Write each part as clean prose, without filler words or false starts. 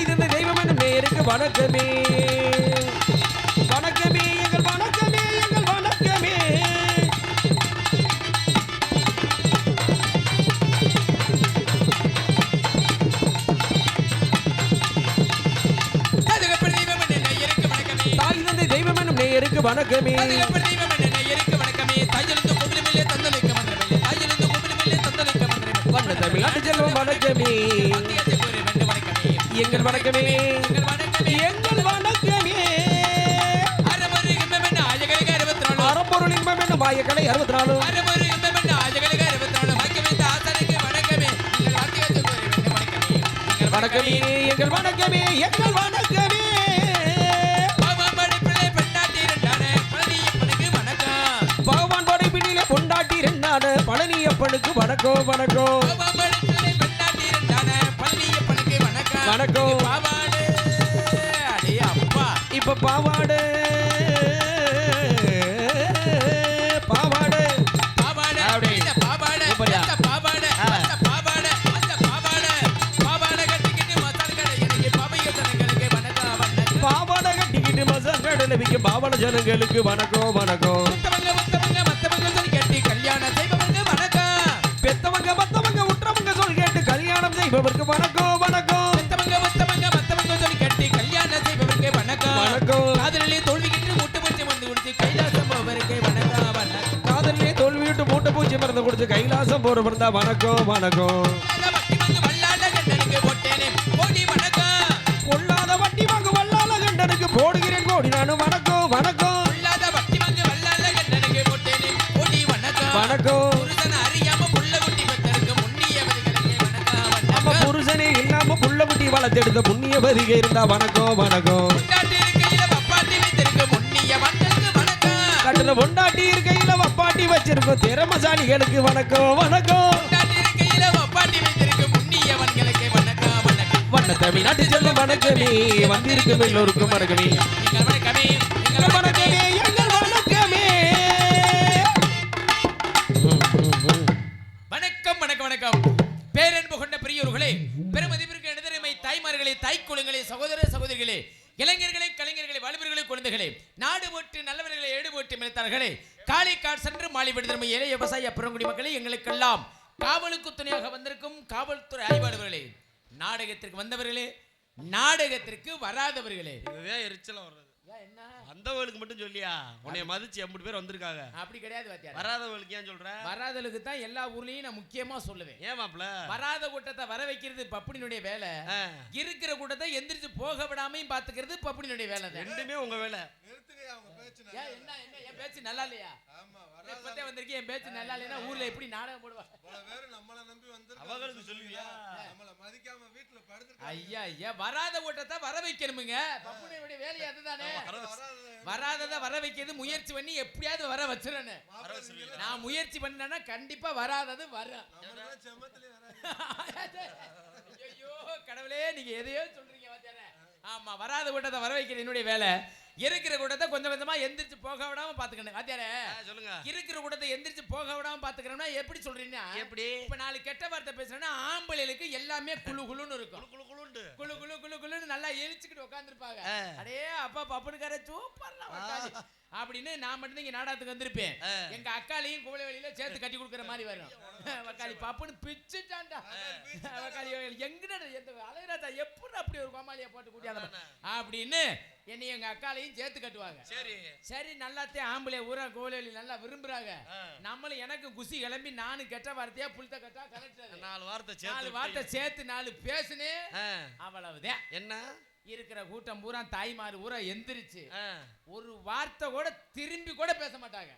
தாய் தந்த தெய்வம் என்னும் நேருக்கு வணக்கமே வணக்கமே எங்கள் வணக்கமே எங்கள் வணக்கமே. தாய் தந்தை தெய்வம் என்னும் நேருக்கு வணக்கமே தமிழ்நாட்டு செல்வம் வணக்கமே எங்கள் வணக்கமே எங்கள் வணக்கமே. அறம்பொருள் இன்பம் என்னும் மாயக்கலை 64 வணக்கமே எங்கள் வணக்கமே எங்கள் வணக்கமே. பகவான் படைப்பினிலே பொண்டாட்டி ரெண்டான பழனியப்பனுக்கு வணக்கம் வணக்கம் வணக்கம். இப்ப பாவாடு பாவாடு பாவாடை கட்டிக்கிட்டு மசால் கடலை விற்க பாவாடை ஜனங்களுக்கு வணக்கம் வணக்கம். பெத்தவங்க மத்தவங்க உற்றவங்க சொல் கேட்டு கல்யாணம் செய்பவருக்கு வணக்கம் வணக்கம் வணக்கம். காதலிலே தோல்விக்கிட்டு மூட்டை பூச்சி மருந்து குடிச்சு கைலாசம் போவருக்கு வணக்கம் வணக்கம். காதலிலே தோல்விட்டு மூட்டை பூச்சி மருந்து குடிச்சு கைலாசம் போற இருந்தா வணக்கம் வணக்கம். பொல்லாத வட்டி வாங்க வல்லால கண்டனுக்கு போடுகிறேன் கோடி நானும் வணக்கம் வணக்கம் வணக்கம். நம்ம புருஷனே இல்லாம புள்ள குட்டி வளர்த்தெடுத்த புண்ணியவதிகை இருந்தா வணக்கம் வணக்கம். கட்டுல பொண்டாட்டி இருக்கையில வப்பாட்டி வச்சிருக்கோம் திறமசாலிகளுக்கு வணக்கம் வணக்கம். வண்ண தமிழ்நாட்டு செல்வம் வணக்கமே வந்திருக்கும் எல்லோருக்கும் வணக்கமே வணக்கமே எங்கள் வணக்கமே. வணக்கம் வணக்கம் வணக்கம். பேரன்பு கொண்ட பெரியோர்களே, பெருமதிப்பிற்கு இடதரைமை தாய்மார்களே, தாய்க்குளங்களே, சகோதர சகோதரிகளே, இளைஞர்களே, கலைஞர்களே, வாலிபர்களே, குழந்தைகளே, நாடு போட்டு நல்லவர்களை ஏடு போட்டு மிளத்தார்களே, காலை காட் சென்று மாலை விடுதலை ஏழை விவசாய பெருங்குடி மக்களே, எங்களுக்கெல்லாம் காவலுக்கு துணையாக வந்திருக்கும் காவல்துறை ஆய்வாளர்களே, நாடகத்திற்கு வந்தவர்களே, நாடகத்திற்கு வராதவர்களே. எரிச்சலாம் வர்றது என்ன வந்தவளுக்கு மட்டும் சொல்லியா? உன்னைய மதிச்சு 80 பேர் வந்திருக்காங்க. அப்படி கிடையாது வாத்தியார். வராதவளுக்கு ஏன் சொல்ற? வராதவளுக்கு தான் எல்லா ஊர்லயும் நான் முக்கியமா சொல்லுவேன். ஏன் மாப்ள? வராத கூட்டத்தை வர வைக்கிறது பப்புனினுடைய வேலை. இருக்கிற கூட்டத்தை எந்திரிச்சு போக விடாமையும் பாத்துக்கிறது பப்புனினுடைய வேலை. ரெண்டுமே உங்க வேலை. என்ன என்ன என் பேச்சு நல்லா இல்லையா? இப்பதே வந்திருக்கேன், என் பேச்சு நல்லா இல்லைன்னா ஊர்ல எப்படி நாடகம் போடுவா? நம்மள நம்பி வந்து அவங்களுக்கு சொல்லுவியா? நம்மள மதிக்காம வீட்ல படுத்துட்டு ஐயா ஐயா வராத கூட்டத்தை வர வைக்கணுமுங்க. பப்புனினுடைய வேலை அதுதானே. வராதத வர வைக்கிறது முயற்சி பண்ணி எப்படியாவது வர வச்சிரணும். நான் முயற்சி பண்ணேன்னா கண்டிப்பா வராதது வரும். ஐயோ கடவுளே, நீங்க எதையோ சொல்றீங்க வாத்தியாரே. ஆமா, வராத கூட்டத்தை வர வைக்கிறது என்னுடைய வேலை. இருக்கிற கூட்டத்தை கொஞ்சம் கொஞ்சமா எந்திரிச்சு போக விடாம பாத்துக்கணும் வாத்தியாரே. சொல்லுங்க. இருக்கிற கூட்டத்தை எந்திரிச்சு போக விடாம பாத்துக்கணும்னா எப்படி சொல்றீங்க? எப்படி? இப்ப 4 கெட்ட வார்த்தை பேசுறேன்னா ஆம்பளைகளுக்கு எல்லாமே குளு குளுன்னு இருக்கும். குளு குளு குளு குளு குளு குளுன்னு நல்லா எரிச்சுக்கிட்டு உட்கார்ந்திருப்பாங்க. அடே அப்பா பப்புனுக்கார சூப்பர்ல வட்டாளி அப்படின்னு நான் மட்டும் இங்க நாடகத்துக்கு வந்திருப்பேன். எங்க அக்காலையும் கோவில வெளியில சேர்த்து கட்டி கொடுக்குற மாதிரி வரும். வக்காளி பப்புன்னு பிச்சுட்டான்டா. வக்காளி எங்கடா எந்த அழகராஜா எப்படி அப்படி ஒரு கோமாளியை போட்டு கூட்டியாத அப்படின்னு என்னை எங்க அக்காலையும் சேர்த்து கட்டுவாங்க. சரி சரி நல்லாத்தே ஆம்பளை ஊரா கோவிலி நல்லா விரும்புறாங்க. நம்மளும் எனக்கு குசி கிளம்பி நானும் கெட்ட வார்த்தையா புளித்த கட்டா கலெக்டர் 4 வார்த்தை சேர்த்து 4 பேசுனே அவ்வளவுதான். என்ன இருக்கிற கூட்டம் பூரா தாய்மார் ஊரா எந்திரிச்சு ஒரு வார்த்தை கூட திரும்பி கூட பேச மாட்டாங்க.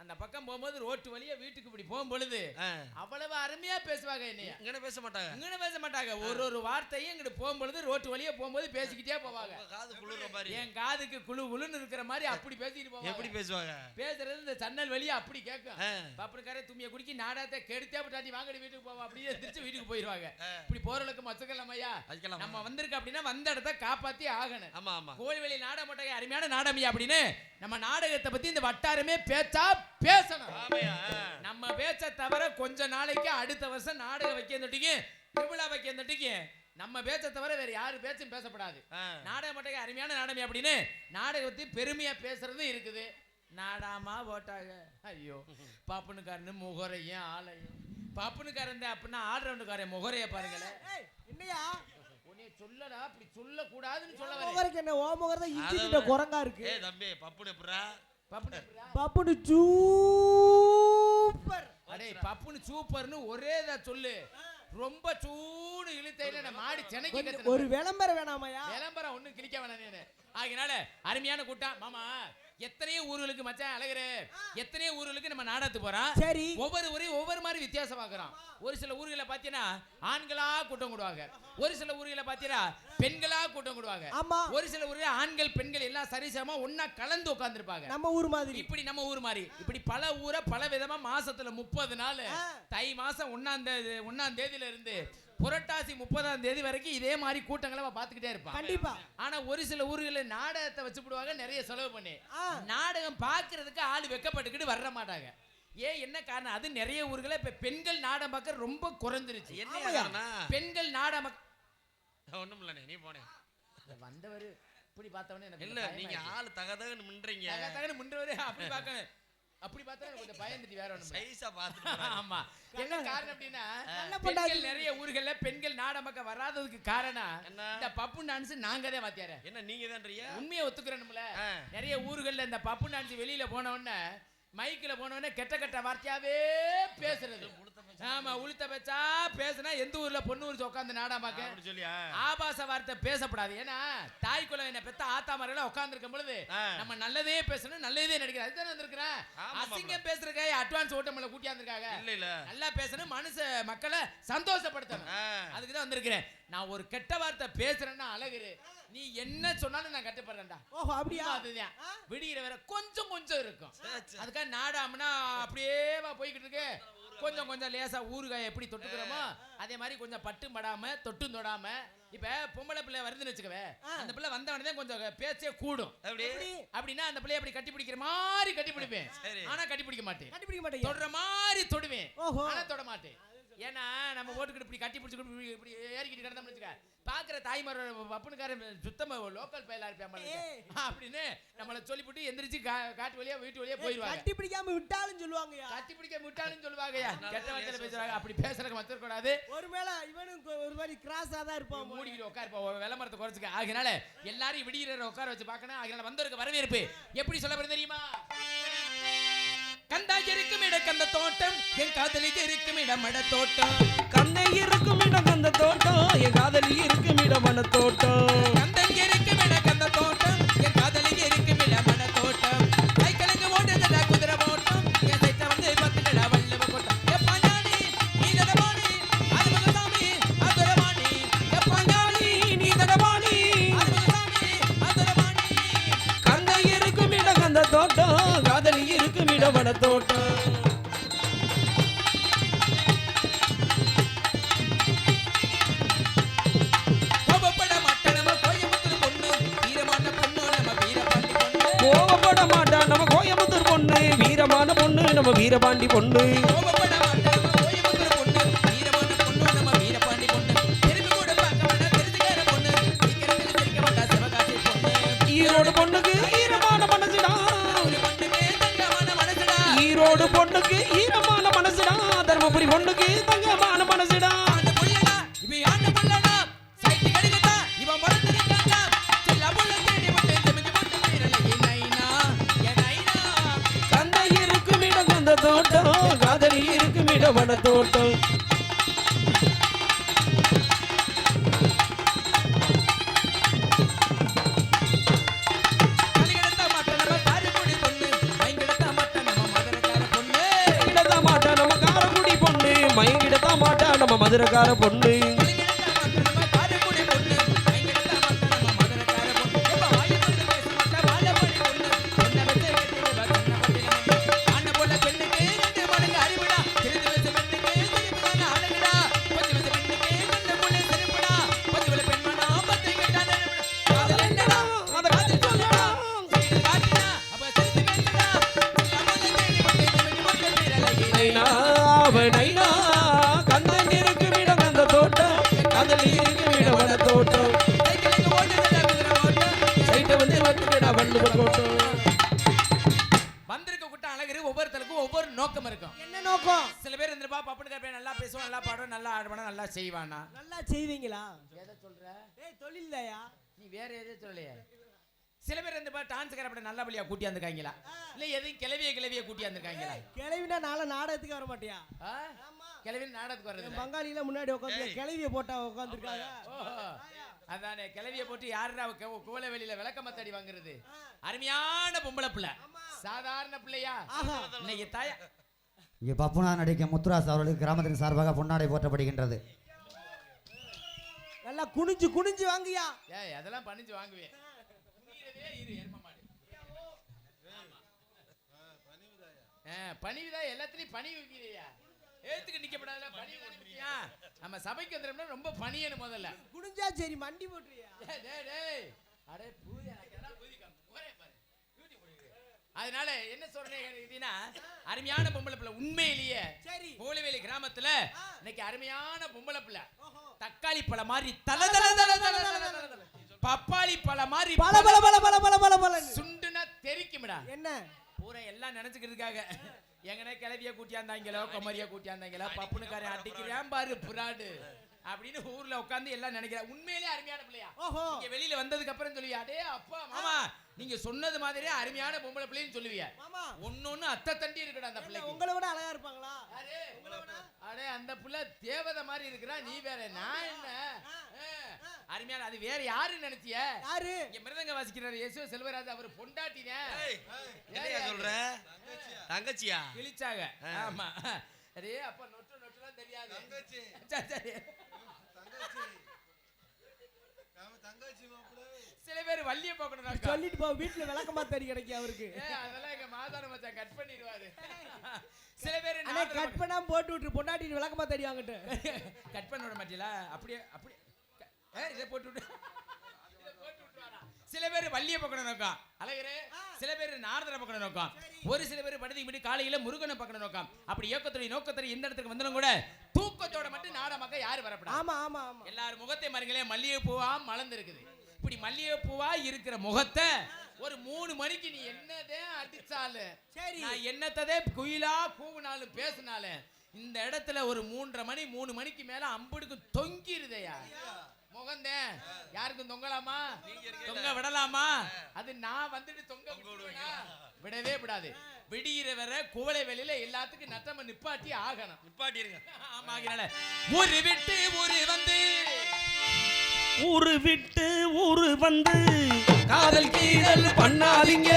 அந்த பக்கம் போகும்போது ரோட்டு வழியா வீட்டுக்கு இப்படி போகும்பொழுது அவ்வளவு அருமையா பேசுவாங்க. என்னைய இங்கன பேச மாட்டாங்க. ஒரு வார்த்தையும் இங்கிட்டு போகும்பொழுது ரோட்டு வழியா போகும்போது பேசிக்கிட்டே போவாங்க. என் காதுக்கு குழு குழுன்னு இருக்கிற மாதிரி அப்படி பேசிட்டு போவாங்க. எப்படி பேசுவாங்க? பேசுறது இந்த சன்னல் வழியா அப்படி கேட்கும். பப்புனுக்காரே தும்பிய குடிக்கி நாடாத்தை கெடுத்தே விட்டாட்டி வாங்கடி வீட்டுக்கு போவோம் அப்படியே திருச்சி வீட்டுக்கு போயிடுவாங்க. இப்படி போறவளுக்கு மச்சக்கலாம் ஐயா. நம்ம வந்திருக்க அப்படின்னா வந்த இடத்த காப்பாத்தி ஆகணும். ஆமா ஆமா. கோழிவெளி நாடக மாட்டாங்க, அருமையான நாடகம் அப்படின்னு நம்ம நாடகத்தை பத்தி இந்த வட்டாரமே பேச்சா பேசணும். நம்ம பேச்ச தவிர கொஞ்ச நாளைக்கு அடுத்த வருஷம் நாடகம் வைக்க தொட்டிக்கு திருவிழா வைக்க தொட்டிக்கு நம்ம பேச்ச தவிர வேற யாரு பேச்சும் பேசப்படாது. ஆ. நாடகம் மட்டும் அருமையான நாடகம் அப்படின்னு நாடகத்தை பெருமையா பேசுறது இருக்குது. நாடாமா போட்டாங்க. ஐயோ பாப்புனுக்காரனு முகரையும் ஆளையும் பாப்புனுக்காரன் அப்படின்னா ஆல்ரவுண்டுக்காரன் முகரைய பாருங்களேன். என்னையா உன்னை சொல்லடா, அப்படி சொல்ல கூடாதுன்னு சொல்ல வரேன். முகருக்கு என்ன ஓ முகர் தான் இஞ்சிட்ட குரங்கா இருக்கு. ஏய் தம்பி பப்புனு எப்பறா? பப்புனு சூப்பர். அடே பப்புனு சூப்பர்னு ஒரேதா சொல்லு. ரொம்ப சூடு இழுத்தையில நான் மாடி சென்னைக்கு கத்துறேன். ஒரு விளம்பரம் வேணாமையா? விளம்பரம் ஒண்ணும் கிளிக்க வேணாம் நீனு. ஆகினால அருமையான கூட்டம் மாமா. எத்தனையோ ஊர்களுக்கு மச்சான் அழகுரு, எத்தனையோ ஊர்களுக்கு நம்ம நாடகத்துக்கு போறோம். சரி, ஒவ்வொரு ஊரையும் ஒவ்வொரு மாதிரி வித்தியாசம் பார்க்கறோம். ஒரு சில ஊர்களை பார்த்தீங்கன்னா ஆண்களா கூட்டம் கூடுவாங்க. ஒரு சில ஊர்களை பார்த்தீங்கன்னா பெண்களா கூட்டம் கூடுவாங்க. ஆமா. ஒரு சில ஊர்ல ஆண்கள் பெண்கள் எல்லாம் சரிசமமா ஒண்ணா கலந்து உட்கார்ந்திருப்பாங்க. நம்ம ஊர் மாதிரி. இப்படி நம்ம ஊர் மாதிரி இப்படி பல ஊரை பல விதமா மாசத்துல 30 நாள் தை மாசம் 1ஆம் தேதியில இருந்து புரட்டாசி 30ஆம் தேதி வரைக்கும் இதே மாதிரி கூட்டங்களை பார்த்துக்கிட்டே இருப்பான். கண்டிப்பா. ஆனா ஒரு சில ஊர்களில் நாடகத்தை வச்சு போடுவாங்க நிறைய செலவு பண்ணி. நாடகம் பார்க்கறதுக்கு ஆள் வெக்கப்பட்டுக்கிட்டு வர மாட்டாங்க. ஏன் என்ன காரணம்? அது நிறைய ஊர்களை இப்ப பெண்கள் நாடகம் பார்க்க ரொம்ப குறைஞ்சிருச்சு. என்ன காரணம்? பெண்கள் நாடகம் ஒண்ணும் இல்ல, நீ போனே வந்தவர் இப்படி பார்த்தவனே எனக்கு இல்ல, நீங்க ஆளு தகதகன்னு மின்றீங்க. தகதகன்னு மின்றவரே அப்படி பார்க்கணும். அப்படி பார்த்தா கொஞ்சம் பயந்துட்டு வேற ஒண்ணு சைஸா பாத்துட்டு. ஆமா. என்ன காரணம் அப்படின்னா நல்ல பெண்கள் நிறைய ஊர்கள்ல பெண்கள் நாடகம் வராததுக்கு காரணம் என்ன? இந்த பப்பு டான்ஸ் நாங்க தான் வாத்தியாரே. என்ன நீங்க தான்றியா? உண்மையை ஒத்துக்கிறேன்ல. நிறைய ஊர்கள்ல இந்த பப்பு டான்ஸ் வெளியில போன உடனே மைக்ல போன உடனே கெட்ட கெட்ட வார்த்தையாவே பேசுறது. ஆமா, உளுத்த பேச்சா பேசினா எந்த ஊர்ல பொண்ணு ஊர் உட்காந்து நாடகம் பார்க்க சொல்லியா? ஆபாச வார்த்தை பேசப்படாது. ஏன்னா தாய் குலம் என்ன பெத்த ஆத்தா மரங்கள உட்கார்ந்து இருக்கும் பொழுது நம்ம நல்லதே பேசணும், நல்லதே நடிக்கிறோம். அதுதான் வந்திருக்கிறேன். அசிங்கம் பேசுறதுக்கு அட்வான்ஸ் ஓட்டமல கூட்டியாந்துருக்காங்க. இல்ல இல்ல, நல்லா பேசணும், மனுஷ மக்களை சந்தோஷப்படுத்தணும். அதுக்கு தான் வந்திருக்கிறேன். நான் ஒரு கெட்ட வார்த்தை பேசுறேன்னா அழகுரு, நீ என்ன சொன்னாலும் நான் கட்டுப்படுறேன்டா. ஓஹோ, அப்படியா? அதுதான் விடிகிற வேற கொஞ்சம் கொஞ்சம் இருக்கும். அதுக்காக நாடாமனா அப்படியே போய்கிட்டு இருக்கு. கொஞ்சம் கொஞ்சம் லேசா ஊறுகாய் எப்படி தொட்டுக்கிறோமோ அதே மாதிரி கொஞ்சம் பட்டும் படாம தொட்டும் தொடாம. இப்ப பொம்பளை பிள்ளை வருதுன்னு வச்சுக்கவே, அந்த பிள்ளை வந்தவனே கொஞ்சம் பேச்சே கூடும். அப்படின்னா அந்த பிள்ளைய அப்படி கட்டி பிடிக்கிற மாதிரி கட்டி பிடிப்பேன். ஆனா கட்டி பிடிக்க மாட்டேன். தொடுற மாதிரி தொடுவேன், ஆனா தொட மாட்டேன். ஏன்னா நம்ம ஓட்டுக்கிட்டு இப்படி கட்டி பிடிச்சி இப்படி ஏறிக்கிட்டு கிடந்தோம்னு வச்சுக்க, பாக்குற தாய்மார் பப்புனுக்காரன் சுத்தமா லோக்கல் பயிலா இருப்பேன் அப்படின்னு நம்மளை சொல்லிவிட்டு எந்திரிச்சு காட்டு வழியா வீட்டு வழியா போயிடுவாங்க. கட்டி பிடிக்காம விட்டாலும் சொல்லுவாங்க. கட்டி பிடிக்காம விட்டாலும் சொல்லுவாங்க. கெட்ட வார்த்தையில பேசுறாங்க. அப்படி பேசுறதுக்கு மத்த கூடாது. ஒருவேளை இவனும் ஒரு மாதிரி கிராஸா தான் இருப்பான். மூடிக்கிட்டு உட்காருப்பா, விளம்பரத்தை குறைச்சுக்க. ஆகினால எல்லாரும் விடிகிற உட்கார வச்சு பார்க்கணும். ஆகினால வந்தவருக்கு வரவேற்பு எப்படி சொல்ல போறது தெரியுமா? கந்தா இருக்கும் இடம் கந்த தோட்டம், என் காதலிக்கு இருக்கும் இடம் மட தோட்டம். கந்தை இருக்கும் இடம் கந்த தோட்டம், என் காதலி இருக்கும் இடம் மட தோட்டம். கந்தன் இருக்கும் இடம் கந்த தோட்டம், என் காதலிக்கு இருக்கும் இடம் மட தோட்டம். சைக்கிளுக்கு ஓடுறதுல குதிரை போட்டம், என் சைட்ட வந்து பத்துடா வல்லவ போட்டம். எப்பாஞ்சாலி நீ தடவாணி, ஆறுமுகசாமி அதுரவாணி. எப்பாஞ்சாலி நீ தடவாணி, ஆறுமுகசாமி அதுரவாணி. கந்தை இருக்கும் இடம் கந்த தோட்டம், காதலி இருக்கும் இடம் மட தோட்டம். கோபப்பட மாட்டேன் நம்ம கோயம்புத்தூர் பொண்ணு, வீரமான பொண்ணு நம்ம வீரபாண்டி பொண்ணு. கோவப்பட மாட்டா நம்ம கோயம்புத்தூர் பொண்ணு, வீரமான பொண்ணு நம்ம வீரபாண்டி பொண்ணு. கோபப்பட மாட்டேன் நம்ம கோயம்புத்தூர் பொண்ணு, வீரமான பொண்ணு நம்ம வீரபாண்டி பொண்ணு. திரும்பி கூட பார்க்க மாட்டா தெரிஞ்சுக்கிற பொண்ணு, சீக்கிரத்தில் சிரிக்க மாட்டா சிவகாசி பொண்ணு. ஈரோடு பொண்ணுக்கு ஈரமான மனசுடா, ஒரு பொண்ணுமே தங்கமான மனசுடா. ஈரோடு பொண்ணுக்கு ஈரமான மனசுடா, தர்மபுரி பொண்ணுக்கு தங்கமான மனசுடா. ஆண்ட புள்ளடா இவ ஆண்ட புள்ளடா, சைட்டு கடிகட்டா இவ மறந்துருக்காடா. செல்ல புள்ள தேடி வந்து செமிஞ்சு போட்டு வீரலை நைனா ஏ நைனா. கந்தை இருக்கும் இடம் கந்த தோட்டம், காதலி இருக்கும் இடம் மட தோட்டம். கலிகடத்த மாட்ட நம்ம காரைக்குடி பொண்ணு, மைங்கடத்த மாட்ட நம்ம மதுரைக்கார பொண்ணு. இடத்த மாட்டா நம்ம காரக்குடி பொண்ணு, மயங்கிடத்த மாட்டா நம்ம மதுரைக்கார பொண்ணு. கலிகடத்த மாட்ட நம்ம காரைக்குடி பொண்ணு, மைங்கடத்த மாட்ட நம்ம மதுரைக்கார பொண்ணு. எப்ப வாயை வந்து பேச மாட்ட வாழப்படி பொண்ணு, என்ன வெச்ச கட்டி வா கண்ண பட்டி நம்ம. ஆண்ட புள்ள பெண்ணுக்கு ரெண்டு மடங்கு அறிவுடா, திருதி வெச்ச பெண்ணுக்கு திருப்பிதான அழகுடா. கொஞ்சம் வெச்ச பெண்ணுக்கு கண்ட புள்ள சிரிப்புடா, கொஞ்சம் வெள்ள பெண்மனா பத்தை கட்டான காதல் என்னடா அத காதல் சொல்லடா. சைடு காட்டினா அப்ப சிரித்து பேசுடா, அம்மனை தேடி வந்து செமிஞ்சு போட்டு வீரலை நைனா அவ நைனா, கந்தன் இருக்கும் இடம் கந்த தோட்டம், கிராமத்துக்கு நல்லா பேசுவான், நல்லா பாடுவான், நல்லா ஆடுவானா, நல்லா செய்வானா. நல்லா செய்வீங்களா? எதை சொல்ற? ஏய் தொழில்லையா? நீ வேற எதுவும் சொல்லலையே. சில பேர் இந்த டான்ஸ் கரப்பட நல்லா பலியா கூட்டி வந்திருக்காங்களா, இல்ல எதுவும் கிளவிய கூட்டி வந்திருக்காங்களா? கிளவினா நாளை நாடகத்துக்கு வர மாட்டியா? கிளவி நாடகத்துக்கு வர்றது பங்காளியில முன்னாடி உட்காந்து கிளவிய போட்டா உட்காந்துருக்காங்க. அதானே கிளவிய போட்டு யாருடா கோல வெளியில விளக்கமத்தடி வாங்குறது? அருமையான பொம்பளை பிள்ளை, சாதாரண பிள்ளையா? இன்னைக்கு தாயா இங்கே பப்புனா நடிக்கும் முத்துராஸ் அவர்களுக்கு கிராமத்தின் சார்பாக பொன்னாடை போற்றப்படுகின்றது. நல்லா குனிஞ்சு குனிஞ்சு வாங்கியா. ஏய் அதெல்லாம் பணிஞ்சு வாங்குவேன். பணிவுதா எல்லாத்துலயும் பணிவு வைக்கிறியா? ஏத்துக்கு நிக்கப்படாதுல பணிவு வந்துட்டியா? நம்ம சபைக்கு வந்துட்டோம்னா ரொம்ப பணியணும் முதல்ல. குனிஞ்சா சரி மண்டி போட்டுறியா? டேய் டேய் அடே பூதி எனக்குடா பூதி கம் போறே பாரு டியூட்டி போடுங்க. அதனால என்ன சொல்றேன்னா அருமையான பொம்பளை பிள்ளை உண்மையிலேயே சரி கோலவேலி கிராமத்துல இன்னைக்கு அருமையான பொம்பளை பிள்ளை தக்காளி பழ மாதிரி தல தல தல தல பப்பாளி பழ மாதிரி பல பல பல பல பல பல பல சுண்டுனா தெரிக்கும்டா. என்ன பூரா எல்லாம் நினைச்சுக்கிறதுக்காக எங்கனே கிளவிய கூட்டியாந்தாங்களோ குமரியா கூட்டியாந்தாங்களோ பப்புனுக்காரன் அடிக்கிறான் பாரு புறாடு அப்படின்னு ஊர்ல உட்காந்து எல்லாம் நினைக்கிறேன். உண்மையிலே அருமையான பிள்ளையா? நீங்க வெளியில வந்ததுக்கு அப்புறம் சொல்லுவியா, அடே அப்பா மாமா நீங்க சொன்னது மாதிரியே அருமையான பொம்பளை பிள்ளைன்னு சொல்லுவியா? ஒன்னொன்னு அத்தை தண்டி இருக்கடா அந்த பிள்ளைக்கு. உங்களை விட அழகா இருப்பாங்களா? அடே அந்த புள்ள தேவதை மாதிரி இருக்கிறா, நீ வேற. நான் என்ன அருமையான அது வேற யாருன்னு நினைச்சிய? யாரு? இங்க மிருதங்க வாசிக்கிறாரு யேசு செல்வராஜ், அவர் பொண்டாட்டினே. என்னையா சொல்ற? தங்கச்சியா? கிழிச்சாங்க. ஆமா. அடே அப்ப நொட்டு நொட்டுலாம் தெரியாது. தங்கச்சி சரி சரி தங்கச்சி மாப்பிள்ளை. சில பேர் வள்ளிய போக்கணும் சொல்லிட்டு போ, வீட்டுல விளக்கமா தடி கிடைக்கும் அவருக்கு. அதெல்லாம் எங்க மாதான மச்சான் கட் பண்ணிடுவாரு. சில பேர் அண்ணே கட் பண்ணாம போட்டு விட்டு பொண்டாட்டி விளக்கமா தடி வாங்கிட்டு கட் பண்ண விட மாட்டீங்களா? அப்படியே அப்படியே இதை போட்டு விட்டு சில பேர் வள்ளிய பக்கம் நோக்கம் அழகரே, சில பேர் நாரதரை பக்கம் நோக்கம், ஒரு சில பேர் படுத்தி விட்டு காலையில முருகனை பக்கம் நோக்கம். அப்படி இயக்கத்துறை நோக்கத்துறை எந்த இடத்துக்கு வந்தாலும் கூட தூக்கத்தோட மட்டும் நாடமாக யாரு வரப்படாது. ஆமா ஆமா ஆமா. எல்லாரும் முகத்தை மருங்களே மல்லிகை பூவா மலர்ந்து இருக்குது. இப்படி மல்லிகை பூவா இருக்கிற முகத்தை ஒரு 3 மணிக்கு நீ என்னதே அடிச்சாலு சரி, நான் என்னத்ததே குயிலா கூவுனாலும் பேசினாலும் இந்த இடத்துல ஒரு 3:30 மணி 3 மணிக்கு மேல அம்புடுக்கு தொங்கிருதையா முகந்தேன். யாருக்கும் தொங்கலாமா? தொங்க விடலாமா? அது நான் வந்துட்டு தொங்க விடவே விடாது. விடிகிற வர குவளை வெளியில எல்லாத்துக்கும் நட்டம நிப்பாட்டி ஆகணும். நிப்பாட்டி இருங்க. ஆமா, ஒரு விட்டு ஒரு வந்து ஊரு விட்டு ஊரு வந்து காதல் கீதல் பண்ணாதீங்க.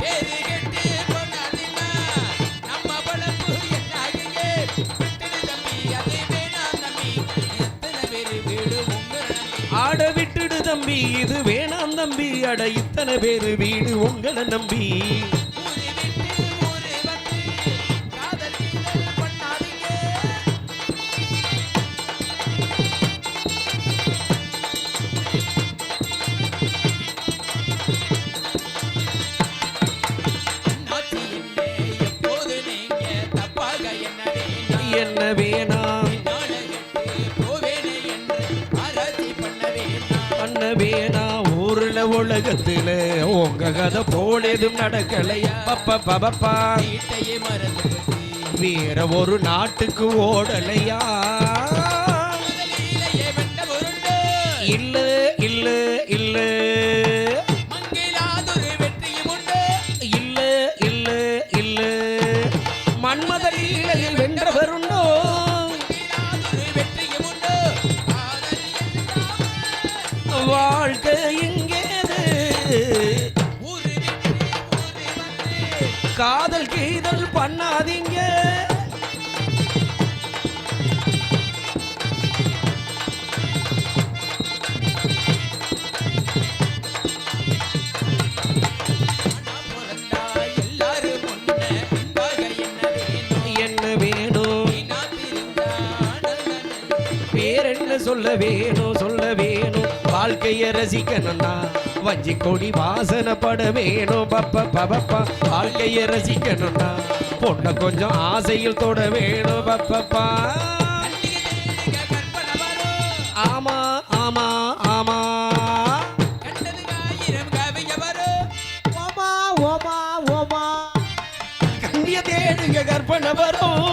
பேரு கெட்டு கொண்டாதீங்க. நம்ம பழப்பு என்னாகுங்க? விட்டுடு தம்பி, அது வேணாம் தம்பி. எத்தனை பேரு வீடு உங்க நம்பி. ஆட விட்டுடு தம்பி, இது வேணாம் தம்பி. அட இத்தனை பேரு வீடு உங்களை நம்பி. ஊரு விட்டு ஊரு வந்து காதல் கீதல் பண்ணாதீங்க. என்ன வேணாம் பண்ண வேணாம். ஊர்ல உலகத்துல உங்க கதை போலதும் நடக்கலையா? பப்பா வேற ஒரு நாட்டுக்கு ஓடலையா? இல்ல இல்ல இல்ல இல்ல இல்ல இல்ல மன்மத லீலையில் வென்றவருண்டோ? வாழ்க்கை இங்கேது காதல் கீதல் பண்ணாதீங்க. என்ன வேணும்? பேரென்ன சொல்ல வேணும் சொல்ல வேணும். வாழ்க்கைய ரசிக்கணும்னா வஞ்சி கொடி வாசனைப்பட வேணும். பப்பா வாழ்க்கைய ரசிக்கணும்னா பொண்ண கொஞ்சம் ஆசையில் தொட வேணும். பப்பா ஆமா ஆமா ஆமா. ஓமா ஓமா ஓமா. கண்ணிய தேடுங்க கற்பனை வரும்.